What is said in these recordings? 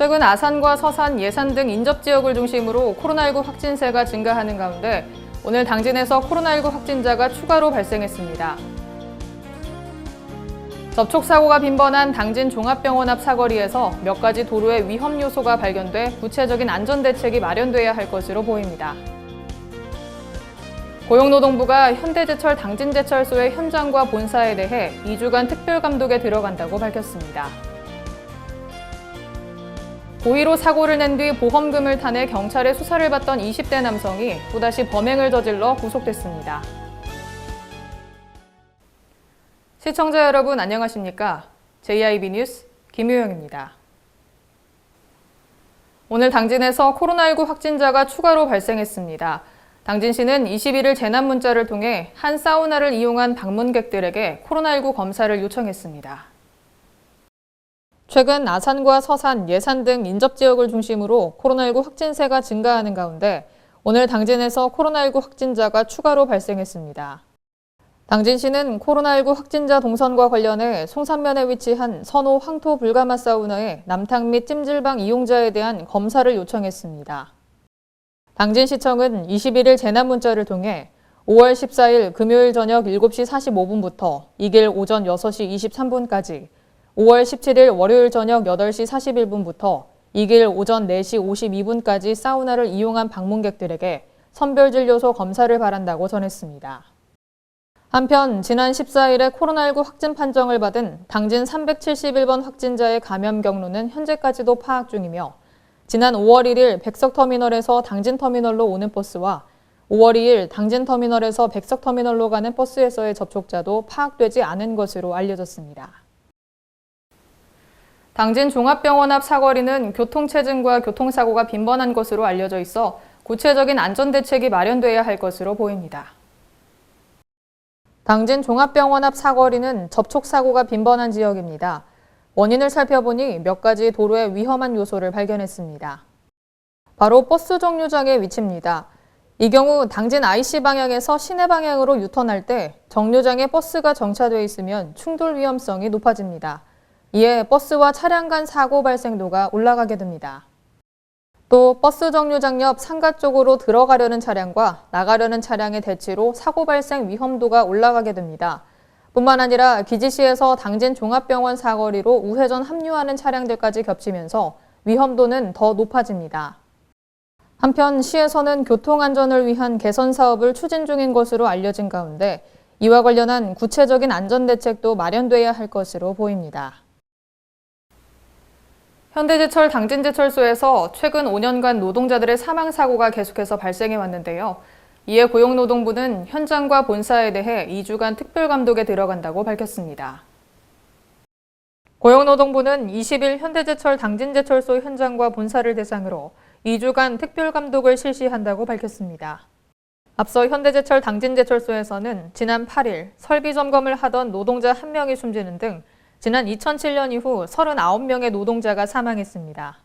최근 아산과 서산, 예산 등 인접지역을 중심으로 코로나19 확진세가 증가하는 가운데 오늘 당진에서 코로나19 확진자가 추가로 발생했습니다. 접촉사고가 빈번한 당진 종합병원 앞 사거리에서 몇 가지 도로의 위험 요소가 발견돼 구체적인 안전대책이 마련돼야 할 것으로 보입니다. 고용노동부가 현대제철 당진제철소의 현장과 본사에 대해 2주간 특별감독에 들어간다고 밝혔습니다. 고의로 사고를 낸 뒤 보험금을 타내 경찰의 수사를 받던 20대 남성이 또다시 범행을 저질러 구속됐습니다. 시청자 여러분 안녕하십니까? JIB 뉴스 김효영입니다. 오늘 당진에서 코로나19 확진자가 추가로 발생했습니다. 당진시는 21일 재난 문자를 통해 한 사우나를 이용한 방문객들에게 코로나19 검사를 요청했습니다. 최근 아산과 서산, 예산 등 인접지역을 중심으로 코로나19 확진세가 증가하는 가운데 오늘 당진에서 코로나19 확진자가 추가로 발생했습니다. 당진시는 코로나19 확진자 동선과 관련해 송산면에 위치한 선호 황토 불가마 사우나의 남탕 및 찜질방 이용자에 대한 검사를 요청했습니다. 당진시청은 21일 재난 문자를 통해 5월 14일 금요일 저녁 7시 45분부터 이길 오전 6시 23분까지 5월 17일 월요일 저녁 8시 41분부터 이길 오전 4시 52분까지 사우나를 이용한 방문객들에게 선별진료소 검사를 바란다고 전했습니다. 한편 지난 14일에 코로나19 확진 판정을 받은 당진 371번 확진자의 감염 경로는 현재까지도 파악 중이며 지난 5월 1일 백석터미널에서 당진터미널로 오는 버스와 5월 2일 당진터미널에서 백석터미널로 가는 버스에서의 접촉자도 파악되지 않은 것으로 알려졌습니다. 당진 종합병원 앞 사거리는 교통체증과 교통사고가 빈번한 것으로 알려져 있어 구체적인 안전대책이 마련돼야 할 것으로 보입니다. 당진 종합병원 앞 사거리는 접촉사고가 빈번한 지역입니다. 원인을 살펴보니 몇 가지 도로의 위험한 요소를 발견했습니다. 바로 버스 정류장의 위치입니다. 이 경우 당진 IC 방향에서 시내 방향으로 유턴할 때 정류장에 버스가 정차돼 있으면 충돌 위험성이 높아집니다. 이에 버스와 차량 간 사고 발생도가 올라가게 됩니다. 또 버스 정류장 옆 상가 쪽으로 들어가려는 차량과 나가려는 차량의 대치로 사고 발생 위험도가 올라가게 됩니다. 뿐만 아니라 기지시에서 당진 종합병원 사거리로 우회전 합류하는 차량들까지 겹치면서 위험도는 더 높아집니다. 한편 시에서는 교통안전을 위한 개선 사업을 추진 중인 것으로 알려진 가운데 이와 관련한 구체적인 안전대책도 마련돼야 할 것으로 보입니다. 현대제철 당진제철소에서 최근 5년간 노동자들의 사망사고가 계속해서 발생해 왔는데요. 이에 고용노동부는 현장과 본사에 대해 2주간 특별감독에 들어간다고 밝혔습니다. 고용노동부는 20일 현대제철 당진제철소 현장과 본사를 대상으로 2주간 특별감독을 실시한다고 밝혔습니다. 앞서 현대제철 당진제철소에서는 지난 8일 설비 점검을 하던 노동자 1명이 숨지는 등 지난 2007년 이후 39명의 노동자가 사망했습니다.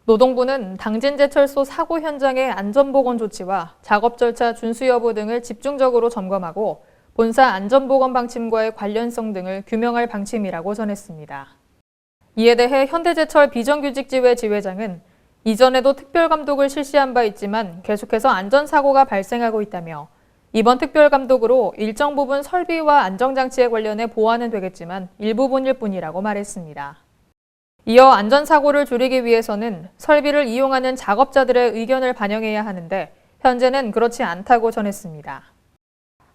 노동부는 당진제철소 사고 현장의 안전보건 조치와 작업 절차 준수 여부 등을 집중적으로 점검하고 본사 안전보건 방침과의 관련성 등을 규명할 방침이라고 전했습니다. 이에 대해 현대제철 비정규직지회 지회장은 이전에도 특별감독을 실시한 바 있지만 계속해서 안전사고가 발생하고 있다며 이번 특별감독으로 일정 부분 설비와 안정장치에 관련해 보완은 되겠지만 일부분일 뿐이라고 말했습니다. 이어 안전사고를 줄이기 위해서는 설비를 이용하는 작업자들의 의견을 반영해야 하는데 현재는 그렇지 않다고 전했습니다.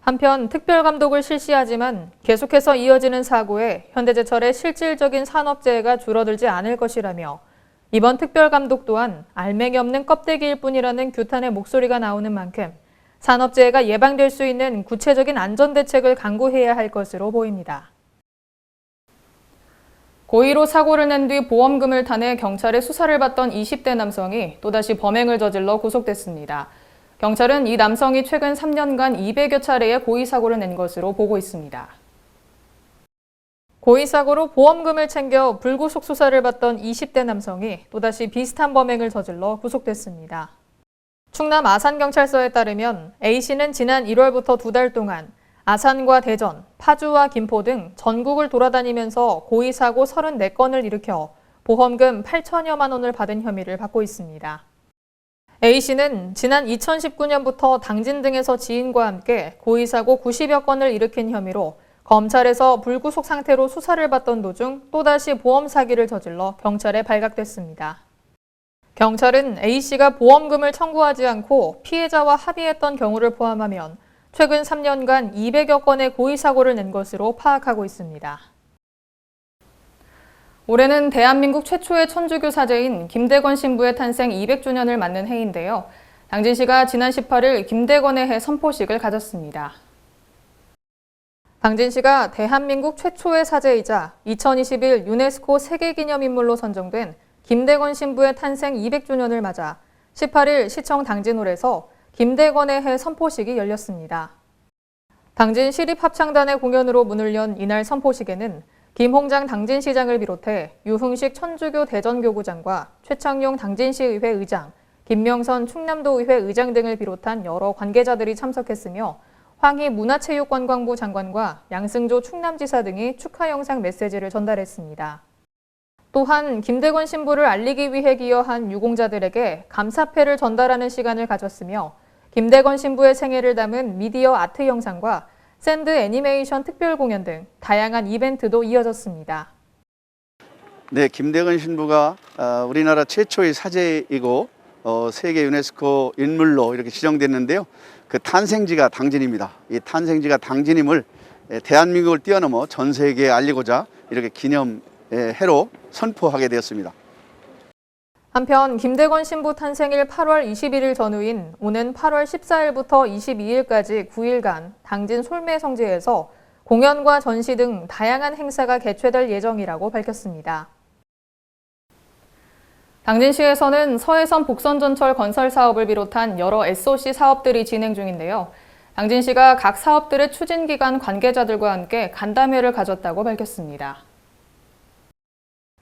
한편 특별감독을 실시하지만 계속해서 이어지는 사고에 현대제철의 실질적인 산업재해가 줄어들지 않을 것이라며 이번 특별감독 또한 알맹이 없는 껍데기일 뿐이라는 규탄의 목소리가 나오는 만큼 산업재해가 예방될 수 있는 구체적인 안전대책을 강구해야 할 것으로 보입니다. 고의로 사고를 낸 뒤 보험금을 타내 경찰의 수사를 받던 20대 남성이 또다시 범행을 저질러 구속됐습니다. 경찰은 이 남성이 최근 3년간 200여 차례의 고의 사고를 낸 것으로 보고 있습니다. 고의 사고로 보험금을 챙겨 불구속 수사를 받던 20대 남성이 또다시 비슷한 범행을 저질러 구속됐습니다. 충남 아산경찰서에 따르면 A씨는 지난 1월부터 2달 동안 아산과 대전, 파주와 김포 등 전국을 돌아다니면서 고의 사고 34건을 일으켜 보험금 8천여만 원을 받은 혐의를 받고 있습니다. A씨는 지난 2019년부터 당진 등에서 지인과 함께 고의사고 90여 건을 일으킨 혐의로 검찰에서 불구속 상태로 수사를 받던 도중 또다시 보험 사기를 저질러 경찰에 발각됐습니다. 경찰은 A씨가 보험금을 청구하지 않고 피해자와 합의했던 경우를 포함하면 최근 3년간 200여 건의 고의사고를 낸 것으로 파악하고 있습니다. 올해는 대한민국 최초의 천주교 사제인 김대건 신부의 탄생 200주년을 맞는 해인데요. 당진시가 지난 18일 김대건의 해 선포식을 가졌습니다. 당진시가 대한민국 최초의 사제이자 2021 유네스코 세계기념인물로 선정된 김대건 신부의 탄생 200주년을 맞아 18일 시청 당진홀에서 김대건의 해 선포식이 열렸습니다. 당진 시립합창단의 공연으로 문을 연 이날 선포식에는 김홍장 당진시장을 비롯해 유흥식 천주교 대전교구장과 최창용 당진시의회 의장, 김명선 충남도의회 의장 등을 비롯한 여러 관계자들이 참석했으며 황희 문화체육관광부 장관과 양승조 충남지사 등이 축하 영상 메시지를 전달했습니다. 또한 김대건 신부를 알리기 위해 기여한 유공자들에게 감사패를 전달하는 시간을 가졌으며 김대건 신부의 생애를 담은 미디어 아트 영상과 샌드 애니메이션 특별 공연 등 다양한 이벤트도 이어졌습니다. 네, 김대건 신부가 우리나라 최초의 사제이고 세계 유네스코 인물로 이렇게 지정됐는데요. 그 탄생지가 당진입니다. 이 탄생지가 당진임을 대한민국을 뛰어넘어 전 세계에 알리고자 이렇게 기념 해로 선포하게 되었습니다. 한편 김대건 신부 탄생일 8월 21일 전후인 오는 8월 14일부터 22일까지 9일간 당진 솔매성지에서 공연과 전시 등 다양한 행사가 개최될 예정이라고 밝혔습니다. 당진시에서는 서해선 복선전철 건설 사업을 비롯한 여러 SOC 사업들이 진행 중인데요. 당진시가 각 사업들의 추진기관 관계자들과 함께 간담회를 가졌다고 밝혔습니다.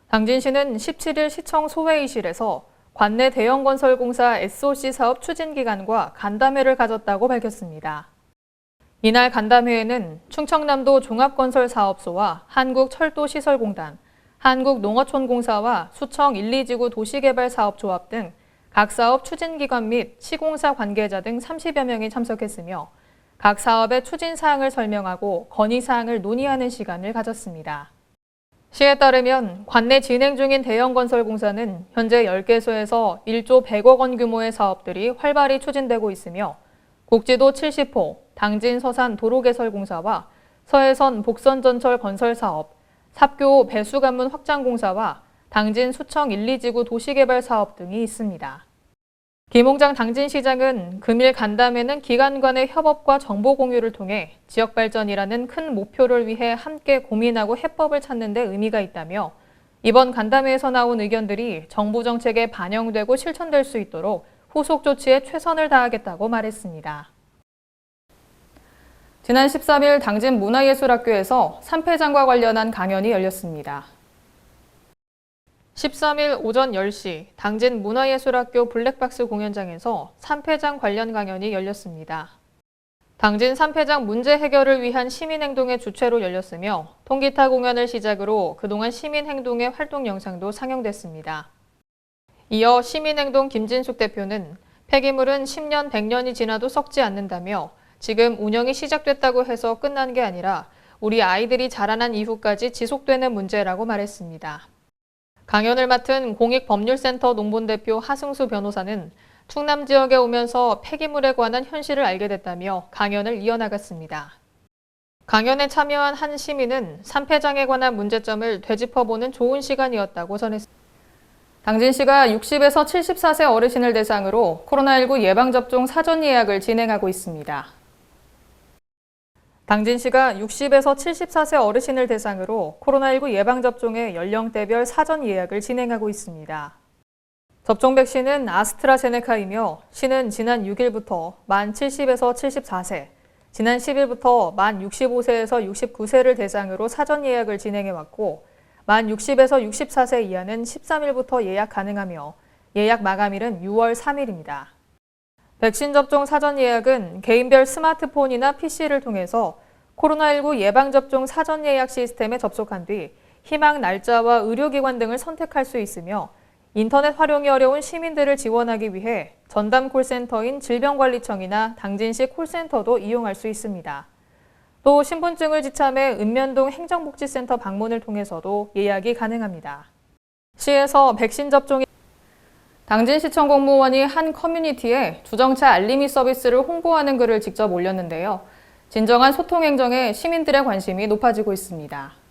당진시는 17일 시청 소회의실에서 관내 대형건설공사 SOC 사업 추진기관과 간담회를 가졌다고 밝혔습니다. 이날 간담회에는 충청남도 종합건설사업소와 한국철도시설공단, 한국농어촌공사와 수청 1, 2지구 도시개발사업조합 등 각 사업 추진기관 및 시공사 관계자 등 30여 명이 참석했으며 각 사업의 추진사항을 설명하고 건의사항을 논의하는 시간을 가졌습니다. 시에 따르면 관내 진행 중인 대형건설공사는 현재 10개소에서 1조 100억 원 규모의 사업들이 활발히 추진되고 있으며 국지도 70호, 당진 서산 도로개설공사와 서해선 복선전철 건설사업, 삽교 배수관문 확장공사와 당진 수청 1, 2지구 도시개발 사업 등이 있습니다. 김홍장 당진시장은 금일 간담회는 기관 간의 협업과 정보 공유를 통해 지역 발전이라는 큰 목표를 위해 함께 고민하고 해법을 찾는 데 의미가 있다며 이번 간담회에서 나온 의견들이 정부 정책에 반영되고 실천될 수 있도록 후속 조치에 최선을 다하겠다고 말했습니다. 지난 13일 당진 문화예술학교에서 산패장과 관련한 강연이 열렸습니다. 13일 오전 10시 당진 문화예술학교 블랙박스 공연장에서 산패장 관련 강연이 열렸습니다. 당진 산패장 문제 해결을 위한 시민행동의 주최로 열렸으며 통기타 공연을 시작으로 그동안 시민행동의 활동 영상도 상영됐습니다. 이어 시민행동 김진숙 대표는 폐기물은 10년, 100년이 지나도 썩지 않는다며 지금 운영이 시작됐다고 해서 끝난 게 아니라 우리 아이들이 자라난 이후까지 지속되는 문제라고 말했습니다. 강연을 맡은 공익법률센터 농본대표 하승수 변호사는 충남 지역에 오면서 폐기물에 관한 현실을 알게 됐다며 강연을 이어나갔습니다. 강연에 참여한 한 시민은 산패장에 관한 문제점을 되짚어보는 좋은 시간이었다고 전했습니다. 당진시가 60에서 74세 어르신을 대상으로 코로나19 예방접종 사전 예약을 진행하고 있습니다. 당진시가 60에서 74세 어르신을 대상으로 코로나19 예방접종의 연령대별 사전 예약을 진행하고 있습니다. 접종 백신은 아스트라제네카이며 시는 지난 6일부터 만 70에서 74세, 지난 10일부터 만 65세에서 69세를 대상으로 사전 예약을 진행해왔고 만 60에서 64세 이하는 13일부터 예약 가능하며 예약 마감일은 6월 3일입니다. 백신 접종 사전 예약은 개인별 스마트폰이나 PC를 통해서 코로나19 예방접종 사전 예약 시스템에 접속한 뒤 희망 날짜와 의료기관 등을 선택할 수 있으며 인터넷 활용이 어려운 시민들을 지원하기 위해 전담 콜센터인 질병관리청이나 당진시 콜센터도 이용할 수 있습니다. 또 신분증을 지참해 읍면동 행정복지센터 방문을 통해서도 예약이 가능합니다. 시에서 백신 접종이 당진시청 공무원이 한 커뮤니티에 주정차 알림이 서비스를 홍보하는 글을 직접 올렸는데요. 진정한 소통 행정에 시민들의 관심이 높아지고 있습니다.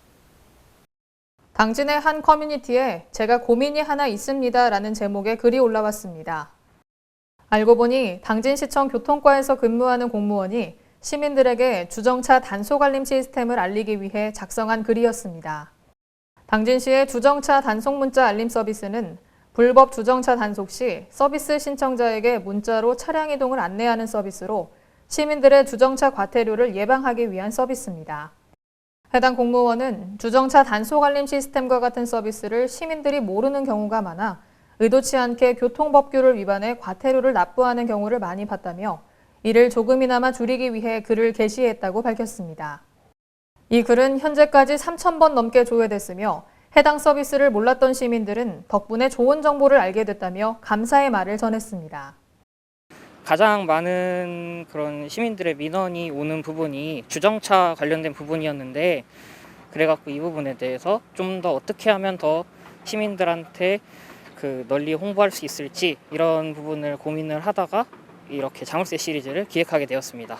당진의 한 커뮤니티에 제가 고민이 하나 있습니다 라는 제목의 글이 올라왔습니다. 알고 보니 당진시청 교통과에서 근무하는 공무원이 시민들에게 주정차 단속 알림 시스템을 알리기 위해 작성한 글이었습니다. 당진시의 주정차 단속 문자 알림 서비스는 불법 주정차 단속 시 서비스 신청자에게 문자로 차량 이동을 안내하는 서비스로 시민들의 주정차 과태료를 예방하기 위한 서비스입니다. 해당 공무원은 주정차 단속 알림 시스템과 같은 서비스를 시민들이 모르는 경우가 많아 의도치 않게 교통법규를 위반해 과태료를 납부하는 경우를 많이 봤다며 이를 조금이나마 줄이기 위해 글을 게시했다고 밝혔습니다. 이 글은 현재까지 3,000번 넘게 조회됐으며 해당 서비스를 몰랐던 시민들은 덕분에 좋은 정보를 알게 됐다며 감사의 말을 전했습니다. 가장 많은 그런 시민들의 민원이 오는 부분이 주정차 관련된 부분이었는데 그래갖고 이 부분에 대해서 좀 더 어떻게 하면 더 시민들한테 널리 홍보할 수 있을지 이런 부분을 고민을 하다가 이렇게 자물쇠 시리즈를 기획하게 되었습니다.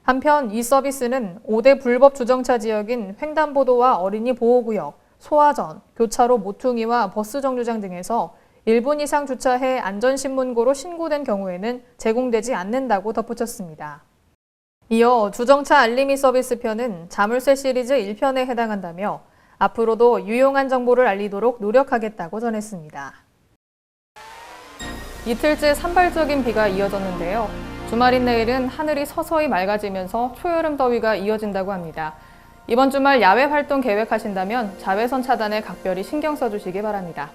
한편 이 서비스는 5대 불법 주정차 지역인 횡단보도와 어린이 보호구역, 소화전, 교차로 모퉁이와 버스 정류장 등에서 1분 이상 주차해 안전신문고로 신고된 경우에는 제공되지 않는다고 덧붙였습니다. 이어 주정차 알림이 서비스 편은 자물쇠 시리즈 1편에 해당한다며 앞으로도 유용한 정보를 알리도록 노력하겠다고 전했습니다. 이틀째 산발적인 비가 이어졌는데요. 주말인 내일은 하늘이 서서히 맑아지면서 초여름 더위가 이어진다고 합니다. 이번 주말 야외 활동 계획하신다면 자외선 차단에 각별히 신경 써주시기 바랍니다.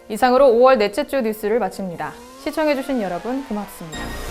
이상으로 5월 넷째 주 뉴스를 마칩니다. 시청해주신 여러분 고맙습니다.